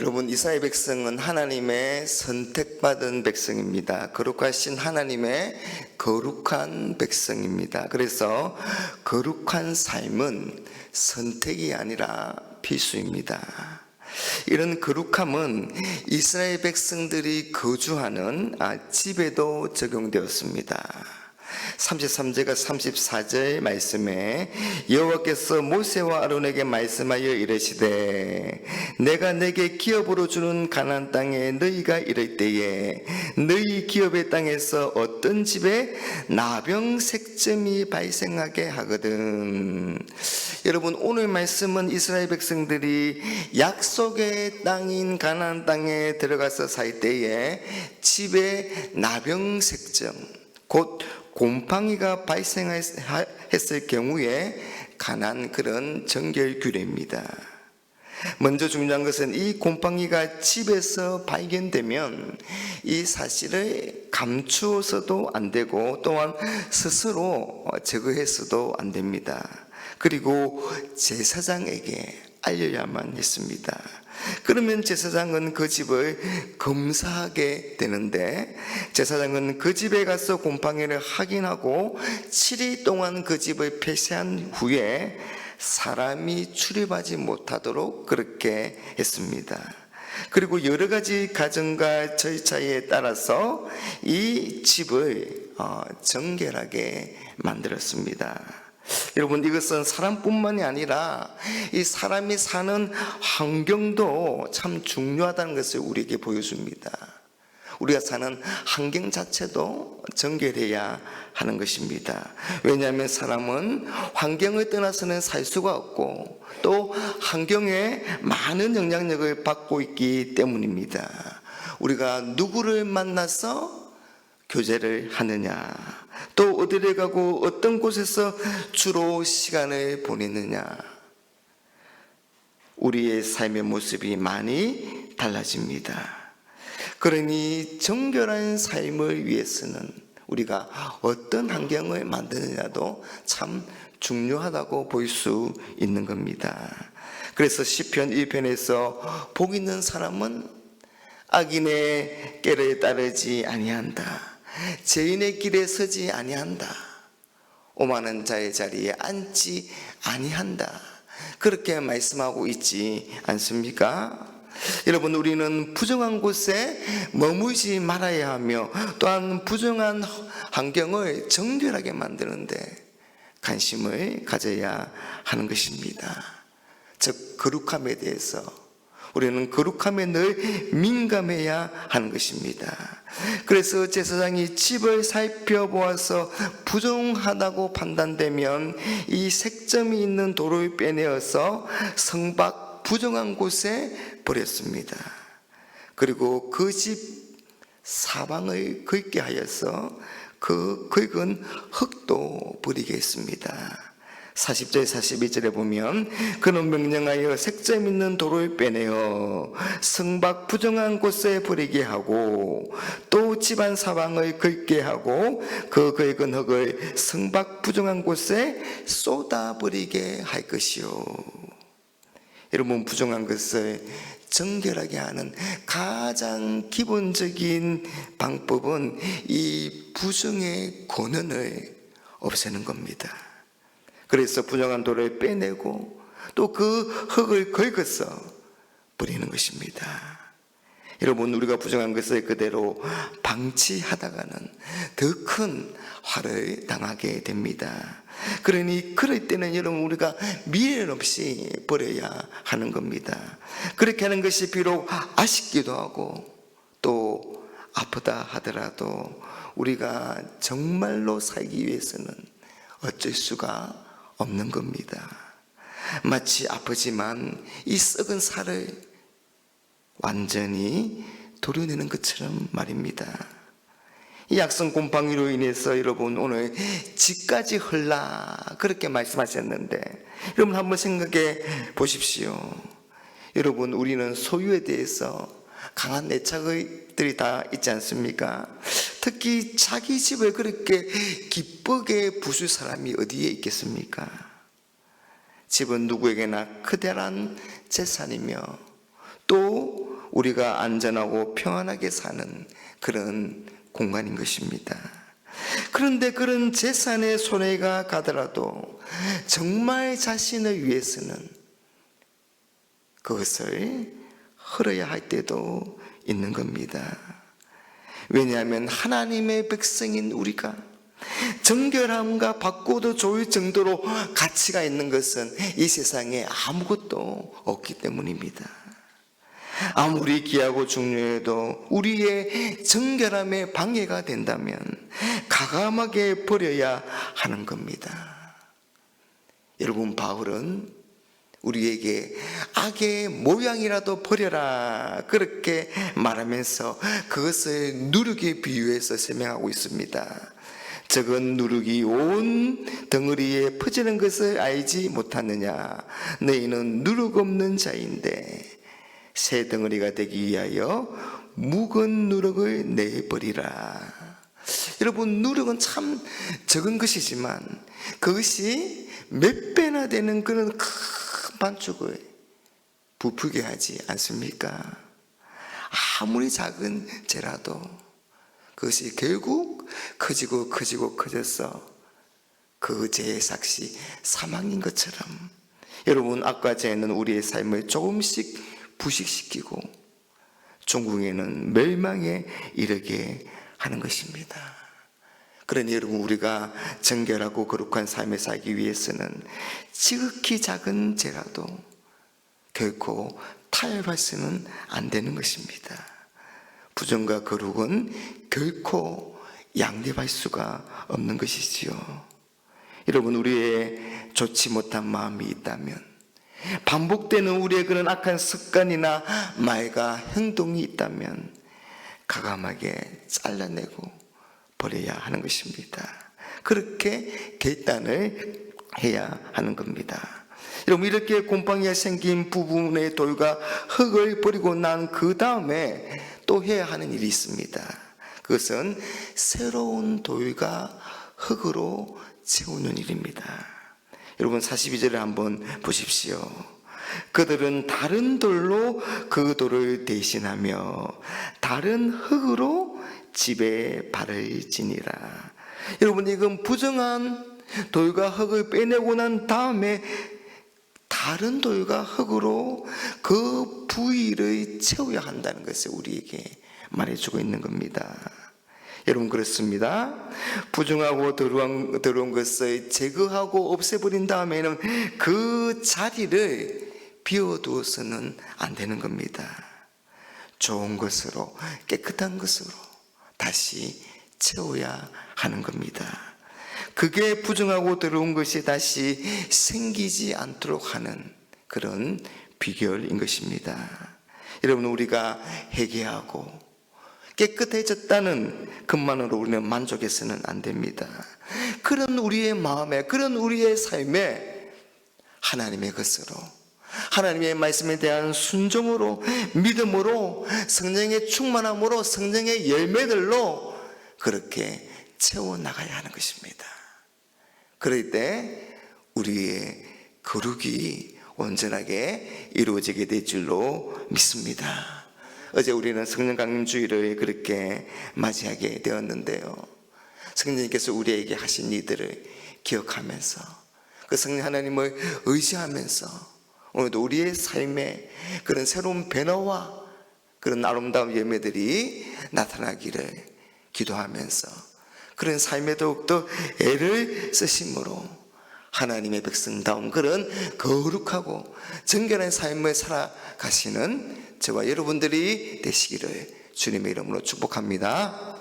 여러분, 이스라엘 백성은 하나님의 선택받은 백성입니다. 거룩하신 하나님의 거룩한 백성입니다. 그래서 거룩한 삶은 선택이 아니라 필수입니다. 이런 거룩함은 이스라엘 백성들이 거주하는 집에도 적용되었습니다. 33절과 34절 말씀에 여호와께서 모세와 아론에게 말씀하여 이르시되 내가 내게 기업으로 주는 가나안 땅에 너희가 이를 때에 너희 기업의 땅에서 어떤 집에 나병색점이 발생하게 하거든. 여러분, 오늘 말씀은 이스라엘 백성들이 약속의 땅인 가나안 땅에 들어가서 살 때에 집에 나병색점, 곧 곰팡이가 발생했을 경우에 관한 그런 정결 규례입니다. 먼저 중요한 것은 이 곰팡이가 집에서 발견되면 이 사실을 감추어서도 안 되고 또한 스스로 제거해서도 안 됩니다. 그리고 제사장에게 알려야만 했습니다. 그러면 제사장은 그 집을 검사하게 되는데, 제사장은 그 집에 가서 곰팡이를 확인하고 7일 동안 그 집을 폐쇄한 후에 사람이 출입하지 못하도록 그렇게 했습니다. 그리고 여러 가지 가정과 절차에 따라서 이 집을 정결하게 만들었습니다. 여러분, 이것은 사람뿐만이 아니라 이 사람이 사는 환경도 참 중요하다는 것을 우리에게 보여줍니다. 우리가 사는 환경 자체도 정결해야 하는 것입니다. 왜냐하면 사람은 환경을 떠나서는 살 수가 없고 또 환경에 많은 영향력을 받고 있기 때문입니다. 우리가 누구를 만나서 교제를 하느냐, 또 어디를 가고 어떤 곳에서 주로 시간을 보내느냐, 우리의 삶의 모습이 많이 달라집니다. 그러니 정결한 삶을 위해서는 우리가 어떤 환경을 만드느냐도 참 중요하다고 볼 수 있는 겁니다. 그래서 시편 1편에서 복 있는 사람은 악인의 꾀를 따르지 아니한다, 죄인의 길에 서지 아니한다, 오만한 자의 자리에 앉지 아니한다, 그렇게 말씀하고 있지 않습니까? 여러분, 우리는 부정한 곳에 머물지 말아야 하며 또한 부정한 환경을 정결하게 만드는데 관심을 가져야 하는 것입니다. 즉, 거룩함에 대해서 우리는 거룩함에 늘 민감해야 하는 것입니다. 그래서 제사장이 집을 살펴보아서 부정하다고 판단되면 이 색점이 있는 돌을 빼내어서 성밖 부정한 곳에 버렸습니다. 그리고 그 집 사방을 긁게 하여서 그 긁은 흙도 버리게 했습니다. 40절 42절에 보면 그는 명령하여 색점 있는 돌을 빼내어 성밖 부정한 곳에 버리게 하고 또 집안 사방을 긁게 하고 그 긁은 흙을 성밖 부정한 곳에 쏟아버리게 할 것이요. 여러분, 부정한 것을 정결하게 하는 가장 기본적인 방법은 이 부정의 권한을 없애는 겁니다. 그래서 부정한 돌을 빼내고 또 그 흙을 긁어서 버리는 것입니다. 여러분, 우리가 부정한 것을 그대로 방치하다가는 더 큰 화를 당하게 됩니다. 그러니 그럴 때는 여러분, 우리가 미련 없이 버려야 하는 겁니다. 그렇게 하는 것이 비록 아쉽기도 하고 또 아프다 하더라도 우리가 정말로 살기 위해서는 어쩔 수가 없는 겁니다. 마치 아프지만 이 썩은 살을 완전히 도려내는 것처럼 말입니다. 이 약성 곰팡이로 인해서 여러분 오늘 집까지 헐라 그렇게 말씀하셨는데, 여러분 한번 생각해 보십시오. 여러분, 우리는 소유에 대해서 강한 애착들이 다 있지 않습니까? 특히 자기 집을 그렇게 기쁘게 부술 사람이 어디에 있겠습니까? 집은 누구에게나 크대란 재산이며 또 우리가 안전하고 평안하게 사는 그런 공간인 것입니다. 그런데 그런 재산에 손해가 가더라도 정말 자신을 위해서는 그것을 헐어야 할 때도 있는 겁니다. 왜냐하면 하나님의 백성인 우리가 정결함과 바꿔도 좋을 정도로 가치가 있는 것은 이 세상에 아무것도 없기 때문입니다. 아무리 귀하고 중요해도 우리의 정결함에 방해가 된다면 가감하게 버려야 하는 겁니다. 여러분, 바울은 우리에게 악의 모양이라도 버려라 그렇게 말하면서 그것을 누룩에 비유해서 설명하고 있습니다. 적은 누룩이 온 덩어리에 퍼지는 것을 알지 못하느냐. 너희는 누룩 없는 자인데 새 덩어리가 되기 위하여 묵은 누룩을 내버리라. 여러분, 누룩은 참 적은 것이지만 그것이 몇 배나 되는 그런 큰 반죽을 부풀게 하지 않습니까? 아무리 작은 죄라도 그것이 결국 커져서 그 죄의 삭시 사망인 것처럼 여러분, 악과 죄는 우리의 삶을 조금씩 부식시키고 종국에는 멸망에 이르게 하는 것입니다. 그러니 여러분, 우리가 정결하고 거룩한 삶을 살기 위해서는 지극히 작은 죄라도 결코 타협해서는 안 되는 것입니다. 부정과 거룩은 결코 양립할 수가 없는 것이지요. 여러분, 우리의 좋지 못한 마음이 있다면, 반복되는 우리의 그런 악한 습관이나 말과 행동이 있다면 가감하게 잘라내고 버려야 하는 것입니다. 그렇게 결단을 해야 하는 겁니다. 여러분, 이렇게 곰팡이가 생긴 부분의 돌과 흙을 버리고 난 그 다음에 또 해야 하는 일이 있습니다. 그것은 새로운 돌과 흙으로 채우는 일입니다. 여러분, 42절을 한번 보십시오. 그들은 다른 돌로 그 돌을 대신하며 다른 흙으로 집에 발을 지니라. 여러분, 이건 부정한 돌과 흙을 빼내고 난 다음에 다른 돌과 흙으로 그 부위를 채워야 한다는 것을 우리에게 말해주고 있는 겁니다. 여러분, 그렇습니다. 부정하고 더러운 것을 제거하고 없애버린 다음에는 그 자리를 비워두어서는 안 되는 겁니다. 좋은 것으로, 깨끗한 것으로 다시 채워야 하는 겁니다. 그게 부정하고 더러운 것이 다시 생기지 않도록 하는 그런 비결인 것입니다. 여러분, 우리가 회개하고 깨끗해졌다는 것만으로 우리는 만족해서는 안 됩니다. 그런 우리의 마음에, 그런 우리의 삶에 하나님의 것으로, 하나님의 말씀에 대한 순종으로, 믿음으로, 성령의 충만함으로, 성령의 열매들로 그렇게 채워나가야 하는 것입니다. 그럴 때 우리의 거룩이 온전하게 이루어지게 될 줄로 믿습니다. 어제 우리는 성령 강림 주일을 그렇게 맞이하게 되었는데요, 성령님께서 우리에게 하신 이들을 기억하면서 그 성령 하나님을 의지하면서 오늘도 우리의 삶에 그런 새로운 변화와 그런 아름다운 열매들이 나타나기를 기도하면서 그런 삶에 더욱더 애를 쓰심으로 하나님의 백성다운 그런 거룩하고 정결한 삶을 살아가시는 저와 여러분들이 되시기를 주님의 이름으로 축복합니다.